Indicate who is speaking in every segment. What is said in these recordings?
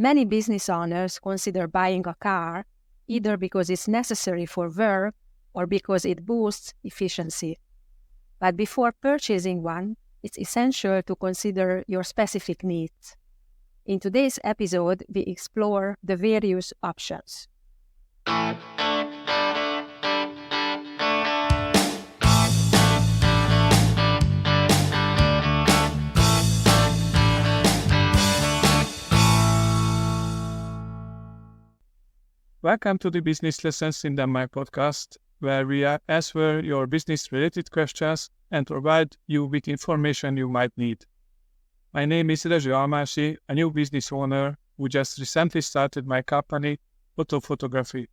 Speaker 1: Many business owners consider buying a car either because it's necessary for work or because it boosts efficiency. But before purchasing one, it's essential to consider your specific needs. In today's episode, we explore the various options.
Speaker 2: Welcome to the Business Lessons in Denmark podcast, where we answer your business-related questions and provide you with information you might need. My name is Rezső Almási, a new business owner who just recently started my company, Photo Photography.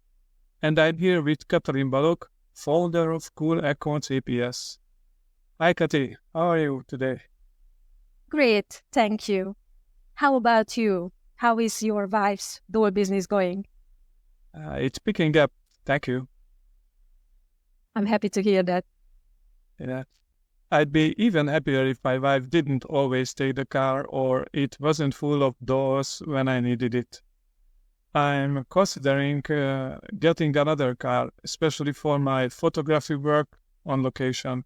Speaker 2: And I'm here with Katalin Balogh, founder of Cool Accounts APS. Hi Kati, how are you today?
Speaker 1: Great, thank you. How about you? How is your wife's doll business going?
Speaker 2: It's picking up, thank you.
Speaker 1: I'm happy to hear that.
Speaker 2: Yeah. I'd be even happier if my wife didn't always take the car or it wasn't full of doors when I needed it. I'm considering getting another car, especially for my photography work on location.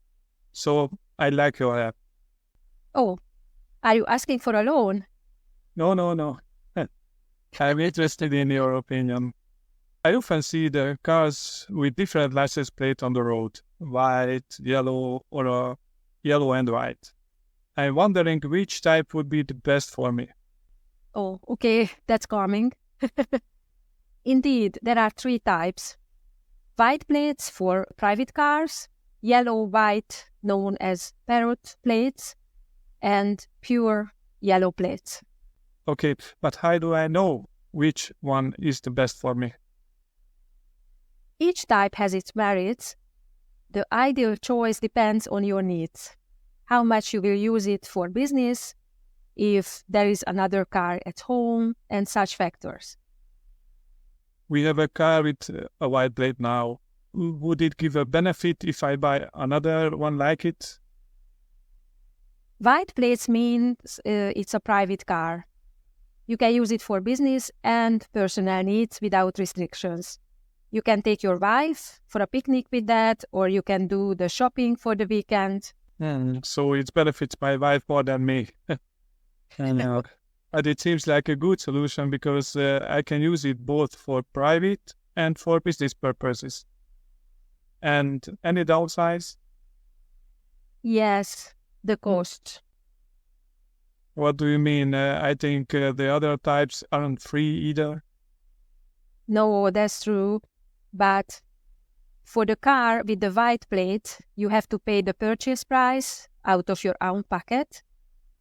Speaker 2: So I'd like your help.
Speaker 1: Oh, are you asking for a loan?
Speaker 2: No. I'm interested in your opinion. I often see the cars with different license plate on the road, white, yellow, or yellow and white. I'm wondering which type would be the best for me.
Speaker 1: Oh, okay, that's calming. Indeed, there are three types. White plates for private cars, yellow-white known as parrot plates, and pure yellow plates.
Speaker 2: Okay, but how do I know which one is the best for me?
Speaker 1: Each type has its merits. The ideal choice depends on your needs, how much you will use it for business, if there is another car at home, and such factors.
Speaker 2: We have a car with a white plate now. Would it give a benefit if I buy another one like it?
Speaker 1: White plates means it's a private car. You can use it for business and personal needs without restrictions. You can take your wife for a picnic with that, or you can do the shopping for the weekend.
Speaker 2: So it benefits my wife more than me. I know. But it seems like a good solution because I can use it both for private and for business purposes. And any downsides?
Speaker 1: Yes, the cost.
Speaker 2: What do you mean? I think the other types aren't free either.
Speaker 1: No, that's true. But for the car with the white plate, you have to pay the purchase price out of your own pocket.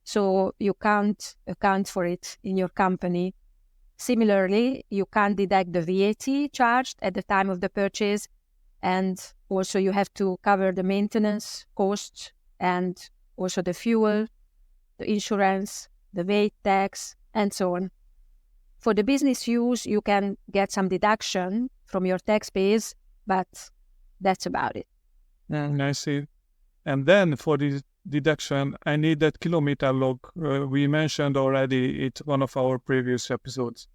Speaker 1: So you can't account for it in your company. Similarly, you can't deduct the VAT charged at the time of the purchase. And also you have to cover the maintenance costs and also the fuel, the insurance, the weight tax, and so on. For the business use, you can get some deduction from your tax base, but that's about it.
Speaker 2: I see. And then for the deduction, I need that kilometer log we mentioned already in one of our previous episodes.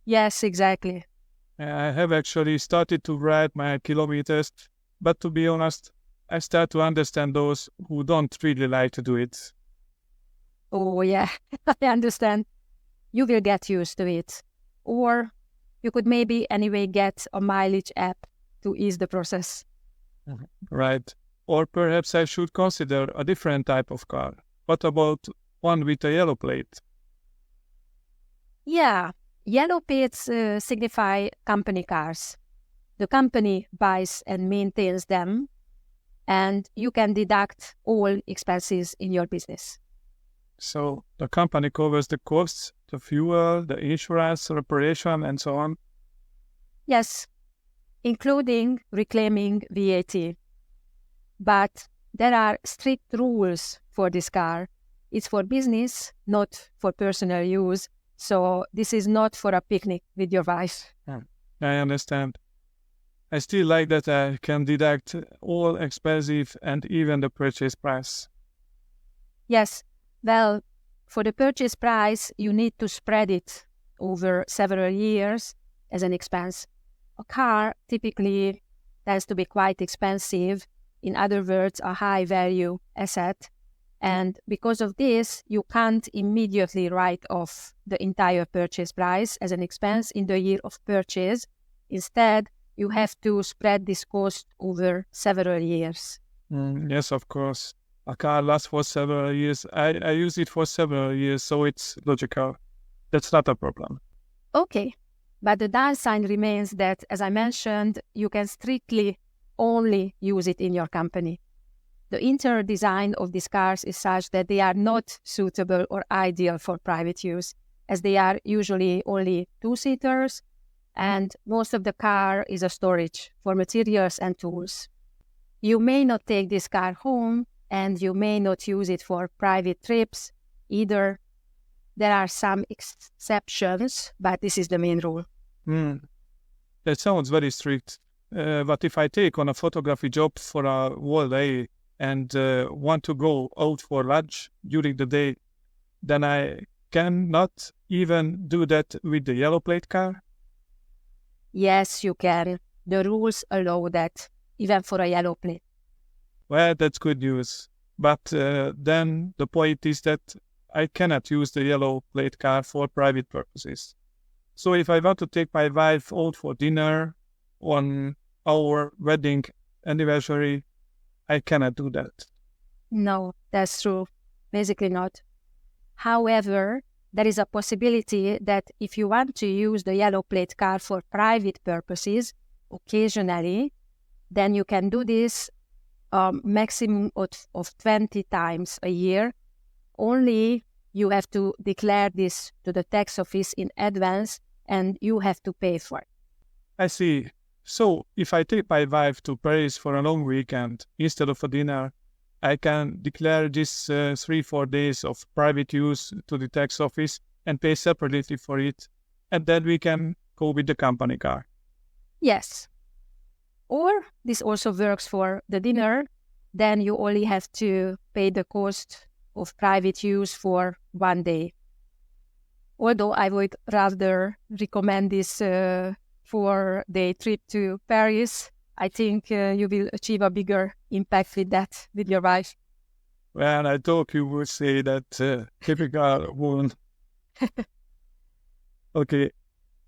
Speaker 1: Yes, exactly.
Speaker 2: I have actually started to write my kilometers, but to be honest, I start to understand those who don't really like to do it.
Speaker 1: Oh, yeah, I understand. You will get used to it. Or you could maybe anyway get a mileage app to ease the process.
Speaker 2: Right. Or perhaps I should consider a different type of car. What about one with a yellow plate?
Speaker 1: Yeah, yellow plates signify company cars. The company buys and maintains them, and you can deduct all expenses in your business.
Speaker 2: So the company covers the costs, the fuel, the insurance, reparation, and so on?
Speaker 1: Yes, including reclaiming VAT. But there are strict rules for this car. It's for business, not for personal use. So this is not for a picnic with your wife.
Speaker 2: I understand. I still like that I can deduct all expenses and even the purchase price.
Speaker 1: Yes, well, for the purchase price, you need to spread it over several years as an expense. A car typically tends to be quite expensive, in other words, a high-value asset. And because of this, you can't immediately write off the entire purchase price as an expense in the year of purchase. Instead, you have to spread this cost over several years.
Speaker 2: Yes, of course. A car lasts for several years. I use it for several years, so it's logical. That's not a problem.
Speaker 1: Okay, but the downside remains that, as I mentioned, you can strictly only use it in your company. The interior design of these cars is such that they are not suitable or ideal for private use, as they are usually only two-seaters, and most of the car is a storage for materials and tools. You may not take this car home, and you may not use it for private trips either. There are some exceptions, but this is the main rule.
Speaker 2: That sounds very strict. But if I take on a photography job for a whole day and want to go out for lunch during the day, then I cannot even do that with the yellow plate car?
Speaker 1: Yes, you can. The rules allow that, even for a yellow plate.
Speaker 2: Well, that's good news. But then the point is that I cannot use the yellow plate car for private purposes. So if I want to take my wife out for dinner on our wedding anniversary, I cannot do that.
Speaker 1: No, that's true. Basically not. However, there is a possibility that if you want to use the yellow plate car for private purposes, occasionally, then you can do this maximum of 20 times a year. Only you have to declare this to the tax office in advance, and you have to pay for it.
Speaker 2: I see. So if I take my wife to Paris for a long weekend instead of a dinner, I can declare this 3-4 days of private use to the tax office and pay separately for it, and then we can go with the company car.
Speaker 1: Yes. Or this also works for the dinner. Then you only have to pay the cost of private use for 1 day. Although I would rather recommend this 4-day trip to Paris, I think you will achieve a bigger impact with that, with your wife.
Speaker 2: Well, I thought you would say that typical woman. Okay,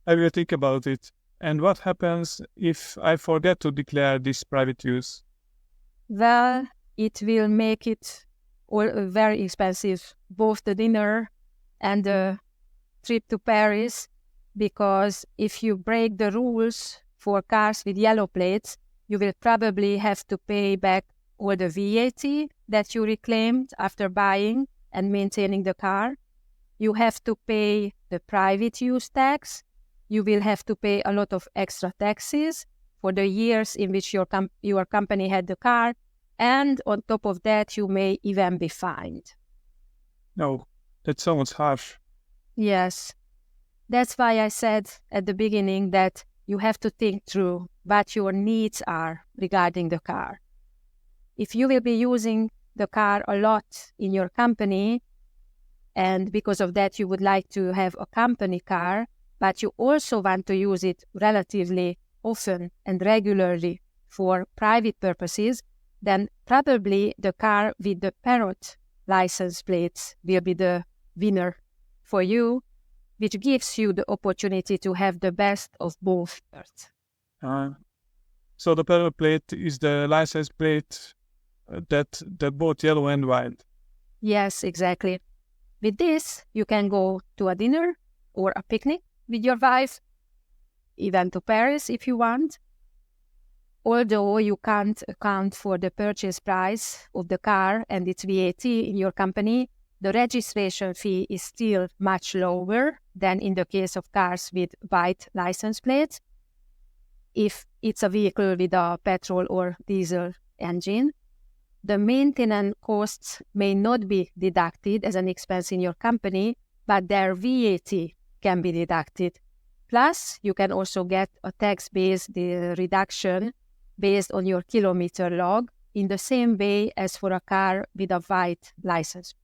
Speaker 2: I will think about it. And what happens if I forget to declare this private use?
Speaker 1: Well, it will make it all very expensive, both the dinner and the trip to Paris, because if you break the rules for cars with yellow plates, you will probably have to pay back all the VAT that you reclaimed after buying and maintaining the car. You have to pay the private use tax. You will have to pay a lot of extra taxes for the years in which your company had the car. And on top of that, you may even be fined.
Speaker 2: No, that sounds harsh.
Speaker 1: Yes. That's why I said at the beginning that you have to think through what your needs are regarding the car. If you will be using the car a lot in your company, and because of that you would like to have a company car, but you also want to use it relatively often and regularly for private purposes, then probably the car with the parrot license plates will be the winner for you, which gives you the opportunity to have the best of both worlds.
Speaker 2: So the parrot plate is the license plate that both yellow and white.
Speaker 1: Yes, exactly. With this, you can go to a dinner or a picnic with your wife, even to Paris if you want. Although you can't account for the purchase price of the car and its VAT in your company, the registration fee is still much lower than in the case of cars with white license plates, if it's a vehicle with a petrol or diesel engine. The maintenance costs may not be deducted as an expense in your company, but their VAT can be deducted. Plus, you can also get a tax-based reduction based on your kilometer log in the same way as for a car with a white license.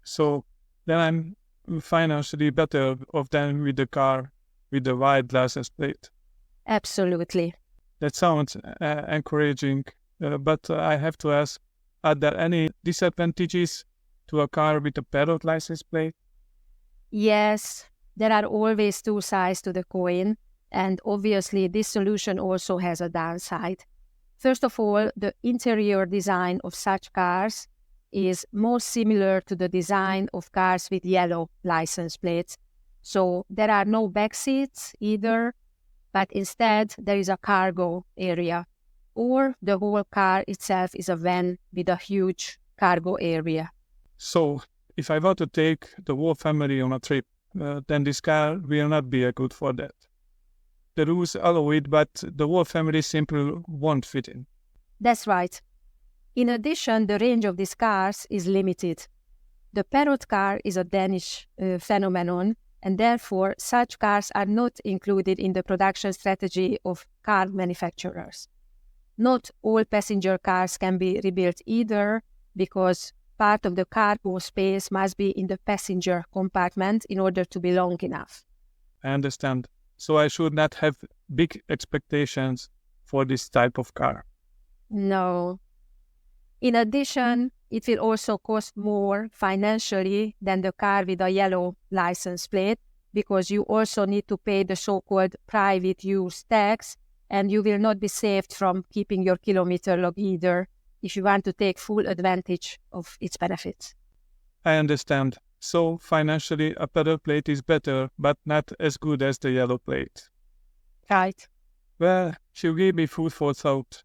Speaker 2: So then I'm financially better off than with the car with the white license plate.
Speaker 1: Absolutely.
Speaker 2: That sounds encouraging, but I have to ask, are there any disadvantages to a car with a parrot license plate?
Speaker 1: Yes, there are always two sides to the coin, and obviously this solution also has a downside. First of all, the interior design of such cars is more similar to the design of cars with yellow license plates. So there are no back seats either, but instead there is a cargo area, or the whole car itself is a van with a huge cargo area.
Speaker 2: So, if I want to take the whole family on a trip, then this car will not be good for that. The rules allow it, but the whole family simply won't fit in.
Speaker 1: That's right. In addition, the range of these cars is limited. The parrot car is a Danish phenomenon, and therefore such cars are not included in the production strategy of car manufacturers. Not all passenger cars can be rebuilt either, because part of the cargo space must be in the passenger compartment in order to be long enough.
Speaker 2: I understand. So I should not have big expectations for this type of car.
Speaker 1: No. In addition, it will also cost more financially than the car with a yellow license plate, because you also need to pay the so-called private use tax, and you will not be saved from keeping your kilometer log either if you want to take full advantage of its benefits.
Speaker 2: I understand. So financially, a parrot plate is better, but not as good as the yellow plate.
Speaker 1: Right.
Speaker 2: Well, you gave me food for thought.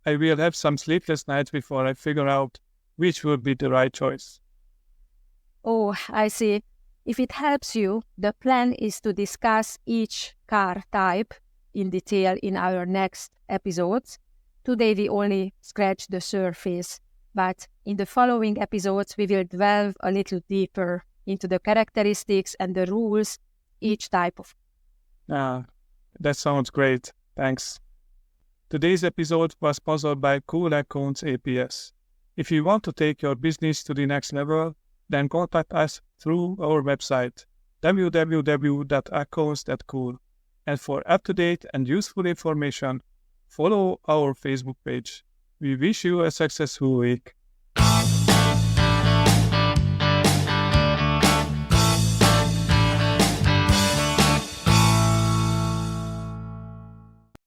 Speaker 2: I will have some sleepless nights before I figure out which would be the right choice.
Speaker 1: Oh, I see. If it helps you, the plan is to discuss each car type in detail in our next episodes. Today we only scratch the surface, but in the following episodes we will delve a little deeper into the characteristics and the rules each type of.
Speaker 2: That sounds great. Thanks. Today's episode was sponsored by Cool Accounts APS. If you want to take your business to the next level, then contact us through our website www.accounts.cool. And for up-to-date and useful information, follow our Facebook page. We wish you a successful week.